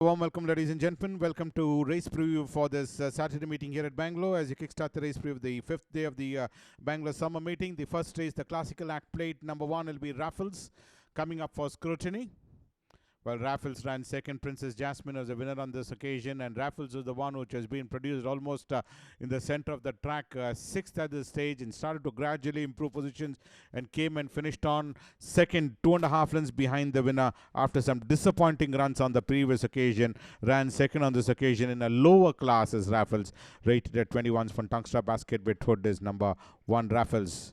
Warm welcome, ladies and gentlemen. Welcome to race preview for this Saturday meeting here at Bangalore. As you kickstart the race preview, the fifth day of the Bangalore summer meeting. The first race, the classical act plate number 1, will be Raffles coming up for scrutiny. Well, Raffles ran second. Princess Jasmine was the winner on this occasion, and Raffles was the one which has been produced almost in the center of the track, sixth at this stage, and started to gradually improve positions and came and finished on second, 2.5 lengths behind the winner after some disappointing runs on the previous occasion. Ran second on this occasion in a lower class as Raffles, rated at 21s from Tungstra Basket with Hood is number 1 Raffles.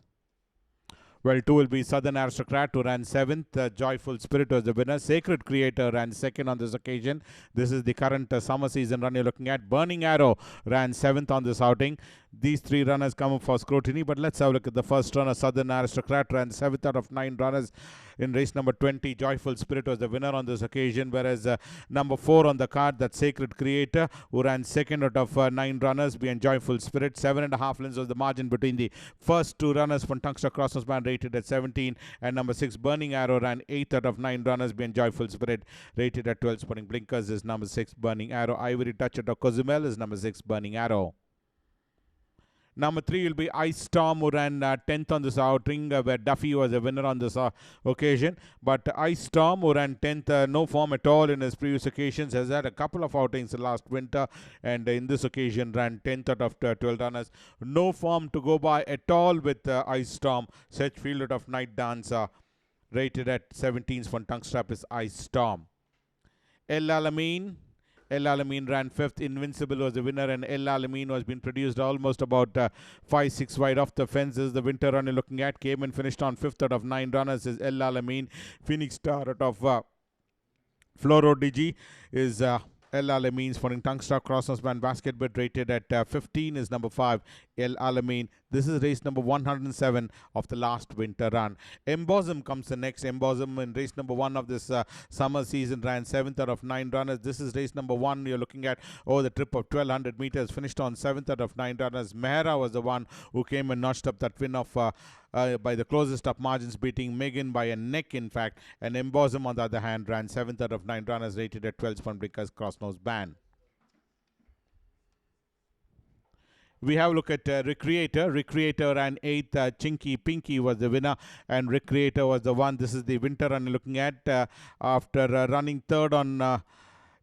Well, 2 will be Southern Aristocrat, who ran 7th. Joyful Spirit was the winner. Sacred Creator ran 2nd on this occasion. This is the current summer season run you're looking at. Burning Arrow ran 7th on this outing. These 3 runners come up for scrutiny, but let's have a look at the first runner. Southern Aristocrat ran 7th out of 9 runners in race number 20. Joyful Spirit was the winner on this occasion, whereas number 4 on the card, that Sacred Creator, who ran 2nd out of 9 runners behind Joyful Spirit. 7.5 lengths was the margin between the first 2 runners from Tungstra Crossers Band, rated at 17, and number 6 Burning Arrow ran 8th out of 9 runners behind Joyful Spirit, rated at 12. Sporting Blinkers is number 6 Burning Arrow. Ivory Touch at Cozumel is number 6 Burning Arrow. Number 3 will be Ice Storm, who ran 10th on this outing, where Duffy was a winner on this occasion. But Ice Storm, who ran 10th, no form at all in his previous occasions, has had a couple of outings last winter, and in this occasion ran 10th out of 12 runners. No form to go by at all with Ice Storm. Sedgefield out of Night Dance, rated at 17s from Tungstrap is Ice Storm. El Alamein. El Alamein ran 5th. Invincible was the winner, and El Alamein was being produced almost about 5-6 wide off the fence. This is the winter run you're looking at. Came and finished on 5th out of 9 runners is El Alamein. Phoenix Star out of Floro Digi is El Alamein. For Tungstra Crossers Band Basket, but rated at 15 is number 5 El Alamein. This is race number 107 of the last winter run. Embosom comes the next. Embosom in race number 1 of this summer season ran 7th out of 9 runners. This is race number 1 you're looking at over the trip of 1200 meters. Finished on 7th out of 9 runners. Mehra was the one who came and notched up that win of by the closest of margins, beating Megan by a neck, in fact. And Embosom, on the other hand, ran 7th out of 9 runners, rated at 12 Spun Blinkers Crossnose Band. We have a look at Recreator. Recreator ran 8th. Chinky Pinky was the winner, and Recreator was the one. This is the winter run looking at after running 3rd on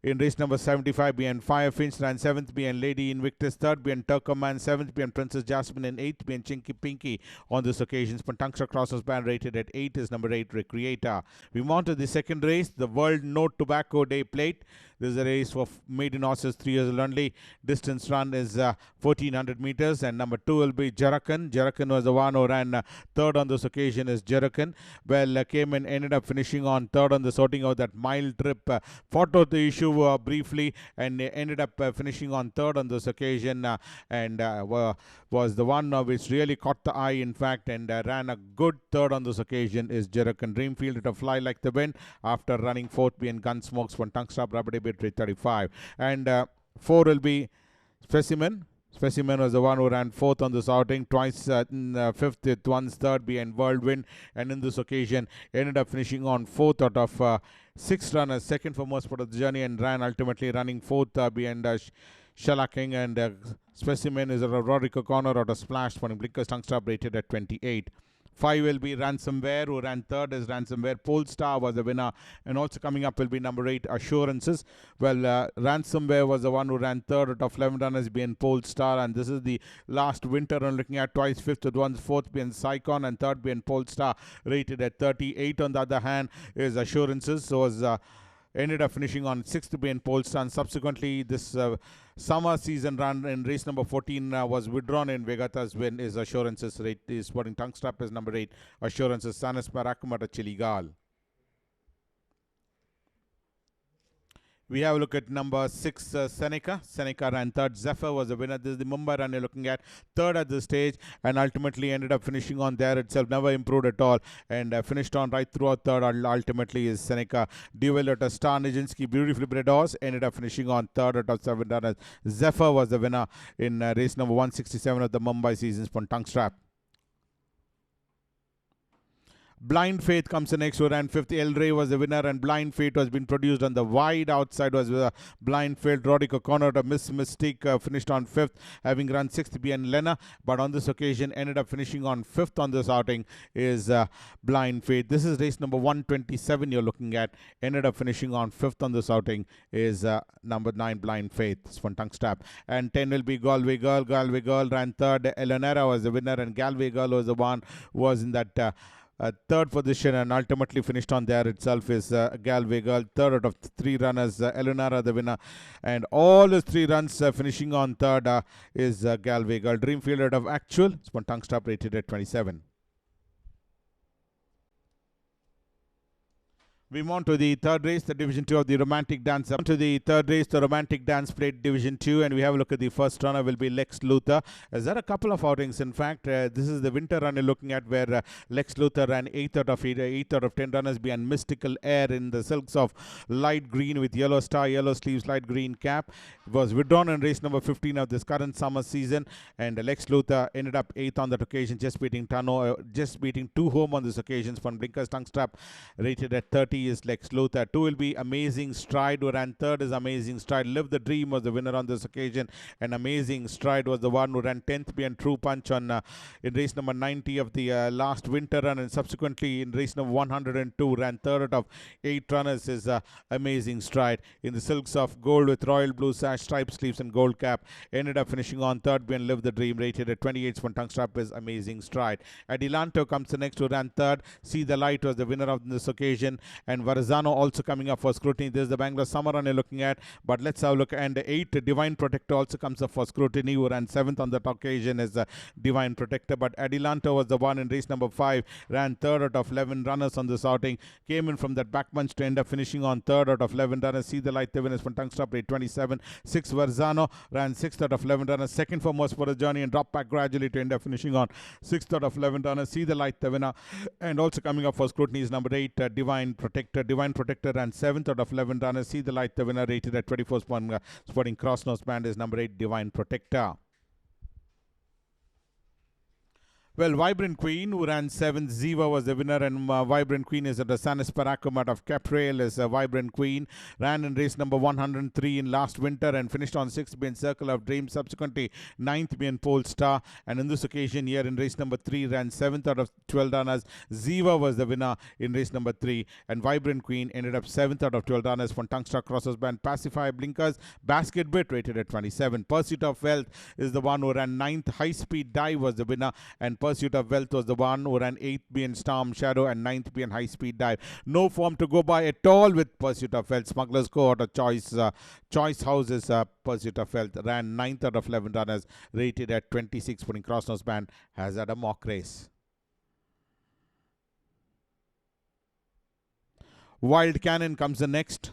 in race number 75 behind Firefinch, ran 7th behind Lady Invictus, 3rd behind Turkoman, 7th behind Princess Jasmine, and 8th behind Chinky Pinky on this occasion. Tungstra Crossers Band, rated at 8 is number 8 Recreator. We move on to the second race, the World No Tobacco Day Plate. This is a race for maiden horses, 3 years old only. Distance run is 1400 meters, and number 2 will be Jarakan. Jarakan was the one who ran 3rd on this occasion is Jarakan. Well, came and ended up finishing on 3rd on the sorting of that mile trip. Fought out the issue briefly, and ended up finishing on 3rd on this occasion, and was the one which really caught the eye, in fact, and ran a good 3rd on this occasion is Jarakan. Dreamfield to fly like the wind after running 4th behind Gunsmokes from Tungstra Rubber Bit 35, and 4 will be Specimen. Specimen was the one who ran 4th on this outing, twice 5th with once 3rd behind Whirlwind, and in this occasion ended up finishing on 4th out of 6 runners, second for most part of the journey, and ran ultimately running 4th behind Shellacking, and Specimen is a Rodrigo Corner out of Splash for Blinkers Tungstra, rated at 28. 5 will be Ransomware, who ran 3rd as Ransomware. Polestar was the winner, and also coming up will be number 8 Assurances. Well, Ransomware was the one who ran 3rd out of 11 runners being Polestar, and this is the last winter run looking at twice 5th with once 4th being Psychon, and 3rd being Polestar, rated at 38. On the other hand is Assurances, so was ended up finishing on 6th being Polestar, and subsequently this summer season run in race number 14 was withdrawn in Vegata's win is Assurances. Rate is Sporting Tungstrap is number 8 Assurances. Sanas Marakumata Chiligal. We have a look at number 6, Seneca. Seneca ran 3rd. Zephyr was the winner. This is the Mumbai run you're looking at. 3rd at this stage, and ultimately ended up finishing on there itself. Never improved at all, and finished on right throughout 3rd. Ultimately is Seneca. Duel at a Star Nijinsky, beautifully bred horse. Ended up finishing on 3rd out of 7 runners. Zephyr was the winner in race number 167 of the Mumbai seasons from Tungstrap. Blind Faith comes the next, who ran 5th. El Rey was the winner, and Blind Faith was been produced on the wide outside. Was Blind Faith. Rodrigo Connor, a Miss Mystique, finished on 5th, having run 6th behind Lena, but on this occasion ended up finishing on 5th on this outing is Blind Faith. This is race number 127 you're looking at. Ended up finishing on 5th on this outing is number 9, Blind Faith. It's one tongue stab. And 10 will be Galway Girl. Galway Girl ran 3rd. Eleonora was the winner, and Galway Girl was the one who was in that 3rd position and ultimately finished on there itself is Galway Girl. 3rd out of 3 runners, Eleonora the winner, and all his 3 runs finishing on 3rd is Galway Girl. Dreamfield out of Actual. It's one tongue stop, rated at 27. We move on to the 3rd race, the Division 2 of the Romantic Dance. On to the 3rd race, the Romantic Dance Plate Division 2, and we have a look at the first runner will be Lex Luthor. There are a couple of outings. In fact, this is the winter run you're looking at, where Lex Luthor ran 8th out of 8 out of 10 runners behind Mystical Air in the silks of light green with yellow star, yellow sleeves, light green cap. It was withdrawn in race number 15 of this current summer season, and Lex Luthor ended up 8th on that occasion, just beating 2 home on this occasion. From Blinkers Tongue Strap, rated at 30 is Lex Luthor. 2 will be Amazing Stride, who ran 3rd is Amazing Stride. Live the Dream was the winner on this occasion, and Amazing Stride was the one who ran 10th behind True Punch on in race number 90 of the last winter run, and subsequently in race number 102 ran 3rd out of 8 runners is Amazing Stride. In the silks of gold with royal blue sash, striped sleeves and gold cap, ended up finishing on 3rd behind Live the Dream, rated at 28. One tongue strap is Amazing Stride. Adelanto comes the next, who ran 3rd. See the Light was the winner of this occasion, and Varazano also coming up for scrutiny. This is the Bangalore summer run you're looking at, but let's have a look. And 8, Divine Protector also comes up for scrutiny, who ran 7th on that occasion is Divine Protector. But Adelanto was the one in race number 5, ran 3rd out of 11 runners on this outing, came in from that back bunch to end up finishing on 3rd out of 11 runners. See the Light, the winners from tongue stop, rate 27. 6, Varazano ran 6th out of 11 runners, second for most for the journey, and dropped back gradually to end up finishing on 6th out of 11 runners. See the Light, the winner, and also coming up for scrutiny is number 8, Divine Protector. Divine Protector ran 7th out of 11 runners. See the Light, the winner, rated at 24. Sporting Cross Nose Band is number 8, Divine Protector. Well, Vibrant Queen, who ran 7th, Ziva was the winner, and Vibrant Queen is at the Sanis Paracomat of Caprail is Vibrant Queen. Ran in race number 103 in last winter and finished on 6th being Circle of Dreams, subsequently 9th being Pole Star, and in this occasion here in race number 3 ran 7th out of 12 runners. Ziva was the winner in race number 3, and Vibrant Queen ended up 7th out of 12 runners from Tungstar Crosses Band. Pacify Blinkers, Basket Bit rated at 27. Pursuit of Wealth is the one who ran 9th. High Speed Dive was the winner, and Pursuit of Wealth was the one who ran 8th being Storm Shadow and 9th being High Speed Dive. No form to go by at all with Pursuit of Wealth. Smugglers Go out of Choice Houses. Pursuit of Wealth ran 9th out of 11 runners, rated at 26. Putting Crossnose Band has had a mock race. Wild Cannon comes the next.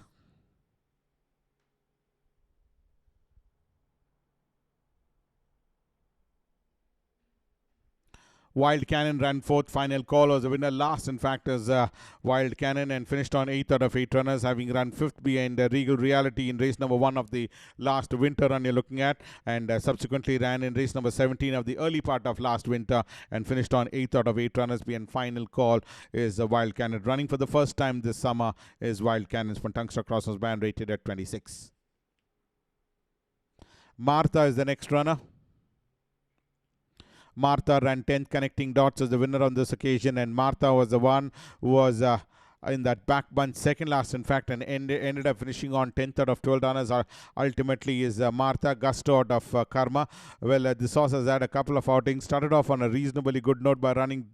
Wild Cannon ran 4th. Final Call was the winner. Last, in fact, is Wild Cannon, and finished on 8th out of 8 runners, having run 5th behind Regal Reality in race number 1 of the last winter run you're looking at, and subsequently ran in race number 17 of the early part of last winter and finished on 8th out of 8 runners behind Final Call is Wild Cannon. Running for the first time this summer is Wild Cannons from Tungstar Crossers Band, rated at 26. Martha is the next runner. Martha ran 10th. Connecting Dots as the winner on this occasion, and Martha was the one who was in that back bunch, second last in fact, and ended up finishing on 10th out of 12 runners. Ultimately is Martha. Gusto out of Karma. Well, this horse has had a couple of outings. Started off on a reasonably good note by running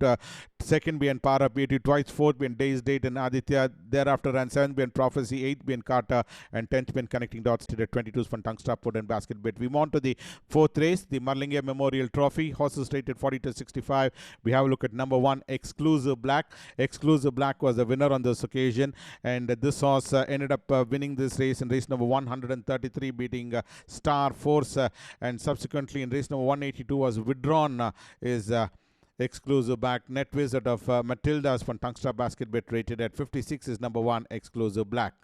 second behind Para Beauty, twice 4th behind Day's Date and Aditya. Thereafter ran 7th behind Prophecy, 8th behind Carter, and 10th behind Connecting Dots. Did at 22's from Tungstar Put and Basket Bit. We move on to the 4th race, the Marilingaiah Memorial Trophy. Horses rated 40 to 65. We have a look at number 1, Exclusive Black. Exclusive Black was the winner on this occasion, and this horse ended up winning this race in race number 133, beating Star Force, and subsequently in race number 182 was withdrawn is Exclusive Black. Net visit of Matilda's from Tungstar Basket Bit, rated at 56 is number 1, Exclusive Black.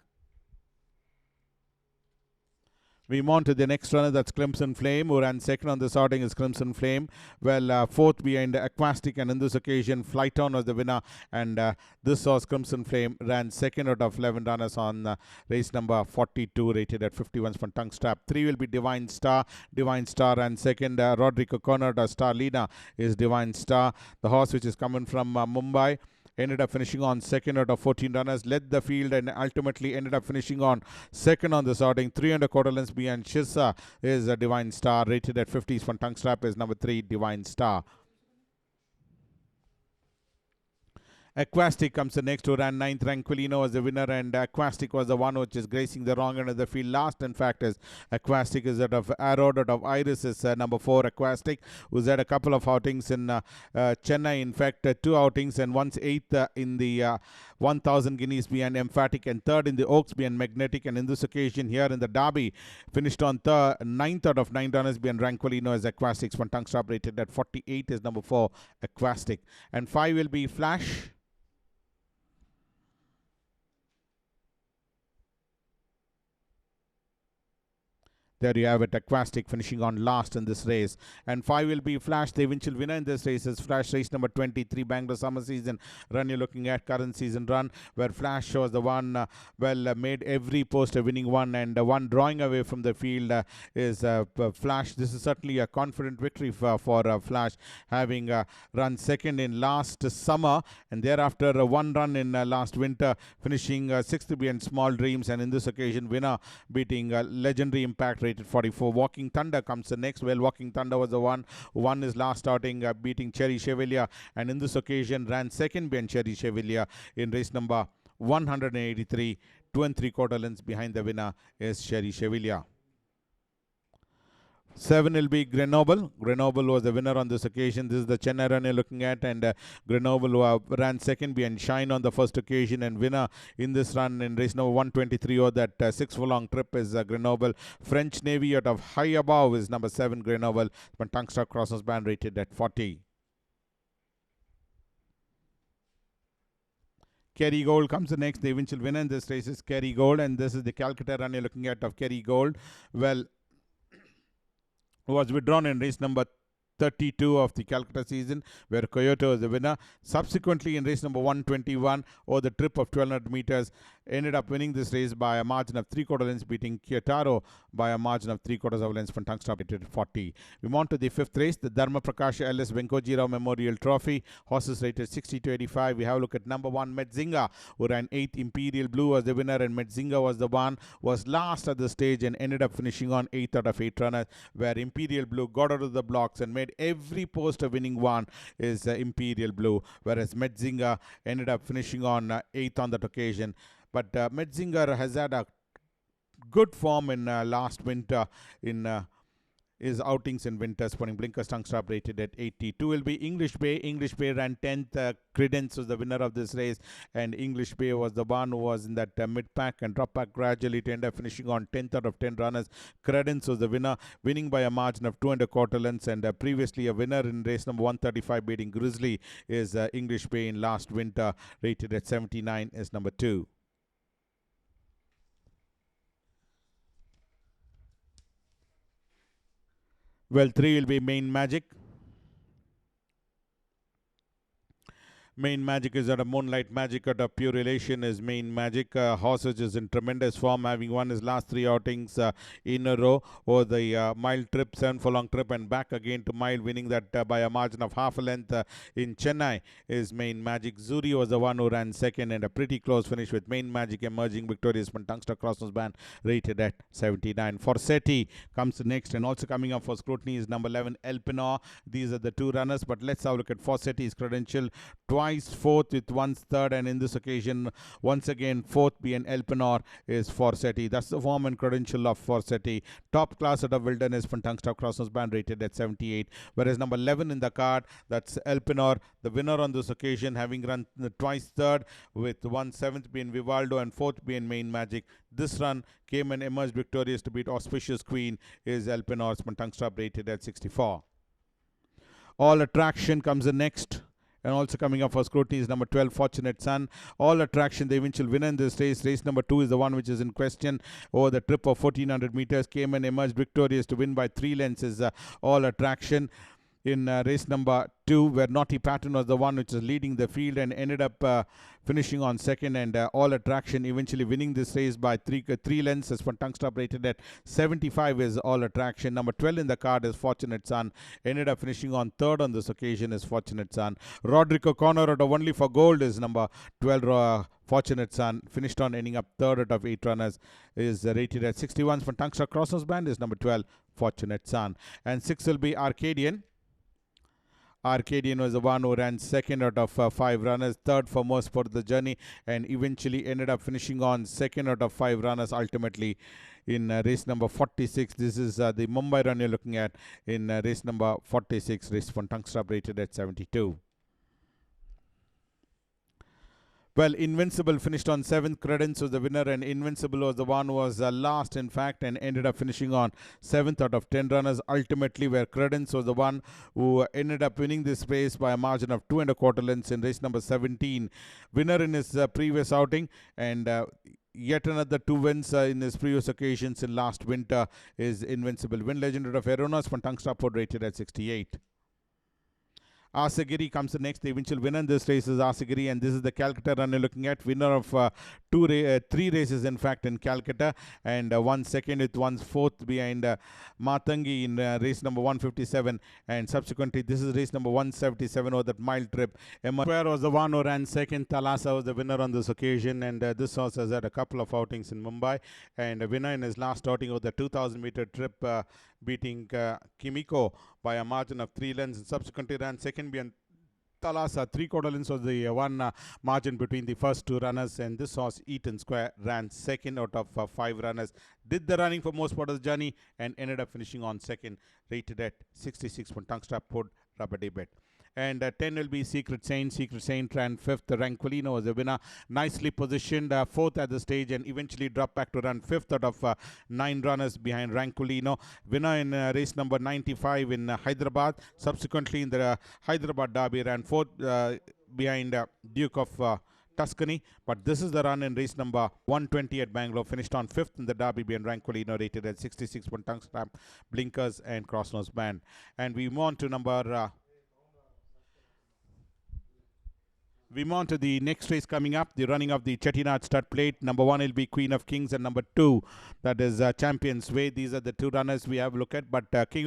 We move on to the next runner, that's Crimson Flame, who ran second on this outing is Crimson Flame. Well, fourth behind Aquastic, and in this occasion, Flight On was the winner, and this was Crimson Flame, ran second out of 11 runners on race number 42, rated at 51 for tongue strap. 3 will be Divine Star. Divine Star and second, Rodrigo Conrad, Starlina is Divine Star. The horse which is coming from Mumbai ended up finishing on second out of 14 runners, led the field and ultimately ended up finishing on second on this outing. 3.25 lengths behind Shirsa is a Divine Star, rated at 50s for tongue strap is number 3, Divine Star. Aquastic comes the next, who ran 9th. Tranquilino was the winner, and Aquastic was the one which is gracing the wrong end of the field. Last, in fact, is Aquastic is out of Arrowed, out of Iris is number 4, Aquastic, who's had a couple of outings in Chennai. In fact, 2 outings, and once 8th in the 1000 guineas behind Emphatic, and 3rd in the Oaks behind Magnetic, and in this occasion here in the Derby finished on 9th out of 9 runners behind Tranquilino as Aquastic's one tongue stop, rated at 48 is number 4, Aquastic. And 5 will be Flash. There you have it, Aquastic finishing on last in this race. And 5 will be Flash. The eventual winner in this race is Flash, race number 23, Bangalore Summer Season Run. You're looking at current season run, where Flash was the one, made every post a winning one, and one drawing away from the field is Flash. This is certainly a confident victory for Flash, having run second in last summer, and thereafter one run in last winter, finishing 6th behind Small Dreams, and in this occasion winner, beating Legendary Impact, rated 44. Walking Thunder comes the next. Well, Walking Thunder was the one who won his last outing, beating Cherry Chevalier, and in this occasion ran second behind Cherry Chevalier in race number 183. 2 3/4 lengths behind the winner is Cherry Chevalier. 7 will be Grenoble. Grenoble was the winner on this occasion. This is the Chennai run you're looking at, and Grenoble who ran second behind Shine on the first occasion, and winner in this run in race number 123 or that 6 furlong trip is Grenoble. French Navy out of High Above is number 7, Grenoble. But Tungster Crosses band rated at 40. Kerry Gold comes the next. The eventual winner in this race is Kerry Gold, and this is the Calcutta run you're looking at of Kerry Gold. Well, was withdrawn in race number 32 of the Calcutta season, where Kyoto was the winner. Subsequently, in race number 121, or the trip of 1200 meters, ended up winning this race by a margin of 3/4 lengths, beating Kyotaro by a margin of 3/4 lengths from Tungstop at 40. We move on to the 5th race, the Dharmaprakasha LS Venkaji Rao Memorial Trophy. Horses rated 60 to 85. We have a look at number 1, Metzinga, who ran 8th. Imperial Blue was the winner, and Metzinga was the one was last at the stage and ended up finishing on 8th out of 8 runners, where Imperial Blue got out of the blocks and made every post a winning one is Imperial Blue, whereas Metzinga ended up finishing on 8th on that occasion. But Metzinger has had a good form in last winter in his outings in winter. Sporting Blinkers tongue strap rated at 82 will be English Bay. English Bay ran 10th. Credence was the winner of this race, and English Bay was the one who was in that mid-pack and drop-pack gradually to end up finishing on 10th out of 10 runners. Credence was the winner, winning by a margin of 2 1/4 lengths, and previously a winner in race number 135 beating Grizzly is English Bay in last winter, rated at 79 is number 2. Well, 3 will be Main Magic. Main Magic is out of Moonlight Magic, out of Pure Relation is Main Magic. Horse which is in tremendous form, having won his last 3 outings in a row, or the mile trip, 7 furlong trip, and back again to mile, winning that by a margin of half a length in Chennai is Main Magic. Zuri was the one who ran second, and a pretty close finish with Main Magic emerging victorious from Tungster Crossnose band, rated at 79. Forsetti comes next, and also coming up for scrutiny is number 11, Elpenor. These are the 2 runners, but let's have a look at Forsetti's credential. Twice 4th with once 3rd, and in this occasion once again 4th being Elpenor is Forsetti. That's the form and credential of Forsetti. Top class out of Wilderness from Tungstop Crossnose band, rated at 78. Whereas number 11 in the card, that's Elpenor, the winner on this occasion, having run twice 3rd with 1/7th being Vivaldo and 4th being Main Magic. This run came and emerged victorious to beat Auspicious Queen is Elpenor's from Tungstop, rated at 64. All Attraction comes the next. And also coming up for scrutiny is number 12, Fortunate Son. All Attraction, the eventual winner in this race. Race number 2 is the one which is in question. Over the trip of 1400 meters, came and emerged victorious to win by 3 lengths is All Attraction. In race number 2, where Naughty Pattern was the one which was leading the field and ended up finishing on second, and All Attraction eventually winning this race by three lengths. As for Tungstop, rated at 75 is All Attraction. Number 12 in the card is Fortunate Son. Ended up finishing on third on this occasion is Fortunate Son. Rodrigo Corner out of Only for Gold is number 12. Fortunate Son finished on ending up third out of 8 runners, is rated at 61. For Tungstar Crossers Band is number 12, Fortunate Son. And 6 will be Arcadian. Arcadian was the one who ran second out of 5 runners, third for most part of the journey, and eventually ended up finishing on second out of 5 runners ultimately in race number 46. This is the Mumbai run you're looking at in race number 46. Race for Tungstar rated at 72. Well, Invincible finished on 7th. Credence was the winner, and Invincible was the one who was last, in fact, and ended up finishing on 7th out of 10 runners ultimately, where Credence was the one who ended up winning this race by a margin of 2 1/4 lengths in race number 17. Winner in his previous outing, and yet another 2 wins in his previous occasions in last winter is Invincible. Win legend of Aronas from Tungstapod rated at 68. Asagiri comes next. The eventual winner in this race is Asagiri, and this is the Calcutta run you're looking at. Winner of 3 races, in fact, in Calcutta, and 1 second with 1 fourth behind Matangi in race number 157, and subsequently this is race number 177 over that mile trip. Emma Square was the one who ran second. Thalassa was the winner on this occasion, and this horse has had a couple of outings in Mumbai, and a winner in his last outing of the 2000-meter trip, beating Kimiko by a margin of 3 lengths, and subsequently ran second behind Thalassa. 3/4 lengths was the one margin between the first 2 runners, and this horse, Eaton Square, ran second out of 5 runners. Did the running for most part of the journey and ended up finishing on second, rated at 66 for Tungstar Pod Rubber Day Bet. And 10 will be Secret Saint. Secret Saint ran 5th. Ranquilino was the winner. Nicely positioned 4th at the stage, and eventually dropped back to run 5th out of 9 runners behind Ranquilino. Winner in race number 95 in Hyderabad. Subsequently in the Hyderabad Derby, ran 4th behind Duke of Tuscany. But this is the run in race number 120 at Bangalore. Finished on 5th in the Derby behind Ranquilino, rated at 66 for Tungstar, blinkers and crossnose band. And we move on to we move on to the next race coming up, the running of the Chettinad Stud Plate. Number 1 will be Queen of Kings, and number 2, that is Champion's Way. These are the 2 runners we have a look at. But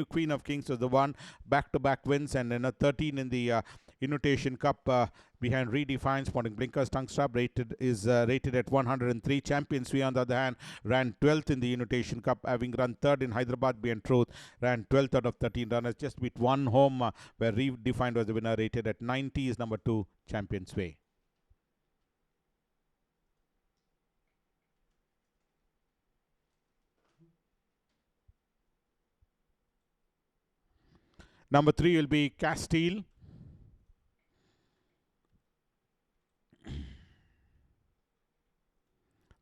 Queen of Kings was the one, back-to-back wins, and 13 in the Invitation Cup behind Redefined, spotting blinkers. Tungstar rated at 103. Champions Way, on the other hand, ran 12th in the Invitation Cup, having run 3rd in Hyderabad behind Truth. Ran 12th out of 13 runners, just beat 1 home, where Redefined was the winner. Rated at 90 is number 2, Champions Way. Number 3 will be Castile.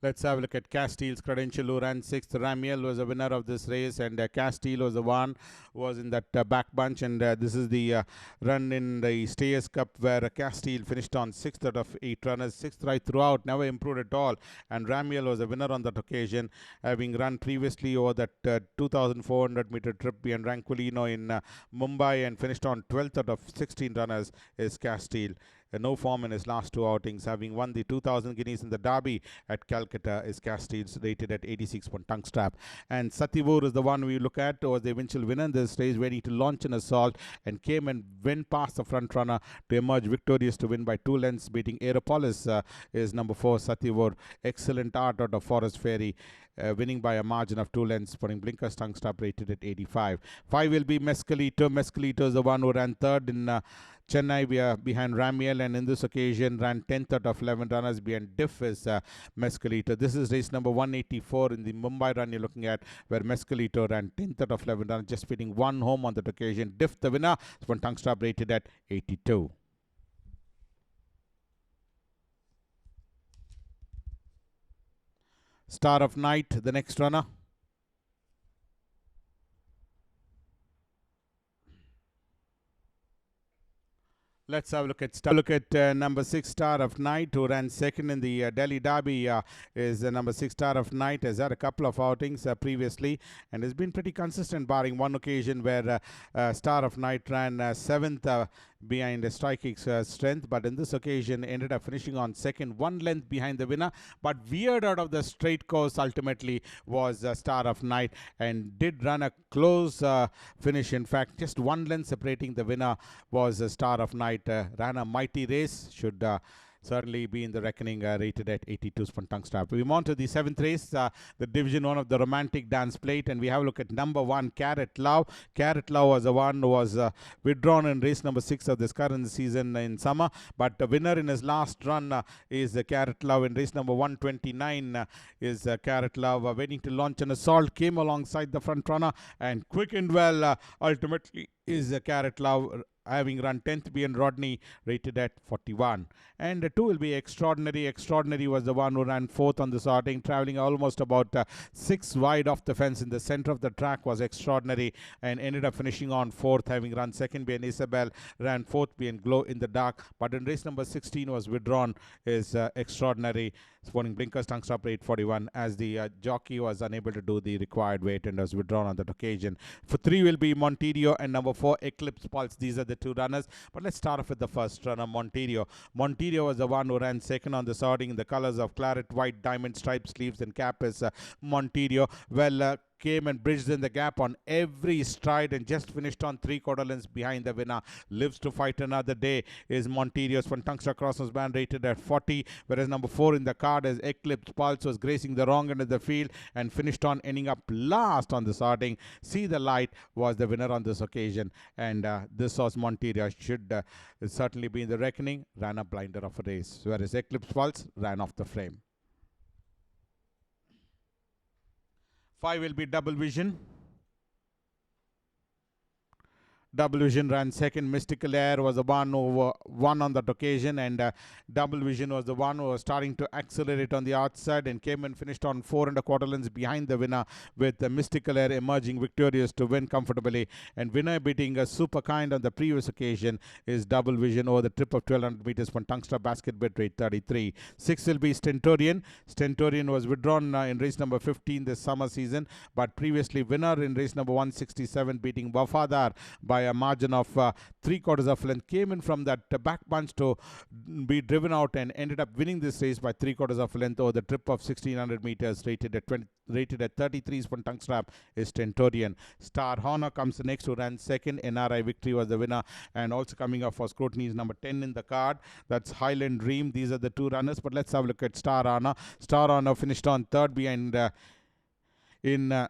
Let's have a look at Castile's credential, who ran 6th. Ramiel was the winner of this race, and Castile was the one who was in that back bunch. And this is the run in the Stayers Cup, where Castile finished on 6th out of 8 runners, 6th right throughout, never improved at all. And Ramiel was the winner on that occasion, having run previously over that 2,400 meter trip behind Ranquilino in Mumbai, and finished on 12th out of 16 runners is Castile. No form in his last 2 outings, having won the 2,000 guineas in the Derby at Calcutta, is Castile's, rated at 86 for Tungstrap. And Sativur is the one we look at, was the eventual winner in this race, ready to launch an assault, and came and went past the front runner to emerge victorious to win by 2 lengths, beating Aeropolis, is number 4, Sativur. Excellent art out of Forest Fairy. Winning by a margin of 2 lengths, putting blinkers. Tungstop rated at 85. 5 will be Mescalito. Mescalito is the one who ran 3rd in Chennai. We are behind Ramiel, and in this occasion ran 10th out of 11 runners behind Diff is Mescalito. This is race number 184 in the Mumbai run you're looking at, where Mescalito ran 10th out of 11 runners, just beating 1 home on that occasion. Diff the winner, when Tungstop rated at 82. Star of Night, the next runner. Let's have a look at number 6 Star of Night, who ran second in the Delhi Derby. Is number 6 Star of Night. Has had a couple of outings previously and has been pretty consistent, barring one occasion where Star of Night ran seventh behind Strike's strength, but in this occasion ended up finishing on second, one length behind the winner, but veered out of the straight course ultimately was Star of Night and did run a close finish. In fact, just one length separating the winner was Star of Night. Ran a mighty race, should certainly be in the reckoning, rated at 82 spun tongue strap. We move on to the seventh race, the Division 1 of the Romantic Dance Plate, and we have a look at number 1, Carrot Love. Carrot Love was the one who was withdrawn in race number 6 of this current season in summer, but the winner in his last run is Carrot Love. In race number 129 is Carrot Love, waiting to launch an assault, came alongside the front runner and quickened well. Ultimately is Carrot Love, having run 10th behind Rodney, rated at 41. And 2 will be Extraordinary. Extraordinary was the one who ran 4th on the sorting, traveling almost about 6 wide off the fence. In the center of the track was Extraordinary and ended up finishing on 4th, having run 2nd behind Isabel, ran 4th behind Glow in the Dark. But in race number 16 was withdrawn is Extraordinary, sporting blinkers, tongue stop rate 41, as the jockey was unable to do the required weight and was withdrawn on that occasion. For 3 will be Monterio and number 4 Eclipse Pulse. These are the 2 runners, but let's start off with the first runner, Monterio. Monterio was the one who ran second on the sorting in the colors of claret, white, diamond stripe sleeves and cap is Monterio. Well, came and bridged in the gap on every stride and just finished on 3/4 lengths behind the winner. Lives to fight another day is Monterio's from Tungsta Crossers band, rated at 40, whereas number 4 in the card is Eclipse Pulse, was gracing the wrong end of the field and finished on ending up last on the sorting. See the Light was the winner on this occasion, and this was Monterio, should certainly be in the reckoning. Ran a blinder of a race, whereas Eclipse Pulse ran off the frame. 5 will be Double Vision. Double Vision ran second. Mystical Air was the one who won on that occasion, and Double Vision was the one who was starting to accelerate on the outside and came and finished on 4 1/4 lengths behind the winner, with Mystical Air emerging victorious to win comfortably. And winner beating a Super Kind on the previous occasion is Double Vision over the trip of 1200 meters from Tungsta basket bid rate 33. 6 will be Stentorian. Stentorian was withdrawn in race number 15 this summer season, but previously winner in race number 167, beating Wafadar by a margin of 3/4 of length. Came in from that back bunch to be driven out and ended up winning this race by 3/4 of length over the trip of 1600 meters, rated at 33 spun tongue strap is Stentorian. Star Honor comes next, who ran second. NRI Victory was the winner, and also coming up for scrutiny is number 10 in the card, that's Highland Dream. These are the 2 runners, but let's have a look at Star Honor. Star Honor finished on 3rd behind in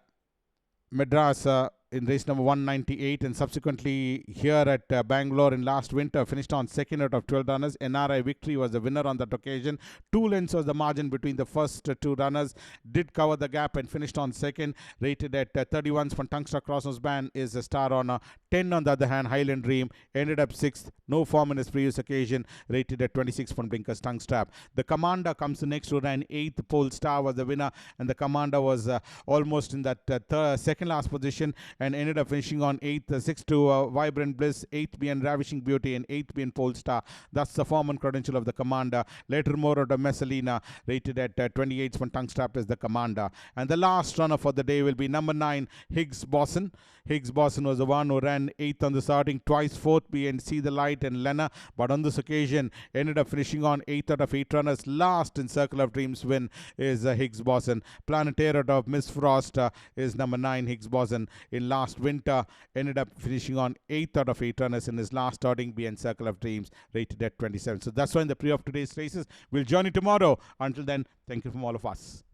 Madras in race number 198, and subsequently here at Bangalore in last winter finished on 2nd out of 12 runners. NRI Victory was the winner on that occasion. 2 lengths was the margin between the first 2 runners. Did cover the gap and finished on 2nd, rated at 31 from Tungsta Crossers band is a Star Honor. 10 on the other hand, Highland Dream, ended up 6th, no form in his previous occasion, rated at 26 from Blinkers tongue strap. The Commander comes next, who ran 8th. Pole Star was the winner, and the Commander was almost in that second last position and ended up finishing on 8th, 6th to Vibrant Bliss, 8th being Ravishing Beauty, and 8th being Polestar. That's the form and credential of the Commander. Later more out of Messalina, rated at 28 from tongue strap is the Commander. And the last runner for the day will be number 9, Higgs Bosson. Higgs Bosson was the one who ran 8th on the starting, twice 4th behind See the Light and Lena, but on this occasion ended up finishing on 8th out of 8 runners. Last in Circle of Dreams win is Higgs Bosson. Planetaire out of Miss Frost is number 9, Higgs Bosson. In last winter ended up finishing on 8th out of 8 runners in his last starting behind Circle of Dreams, rated at 27. So that's why in the pre of today's races. We'll join you tomorrow. Until then, thank you from all of us.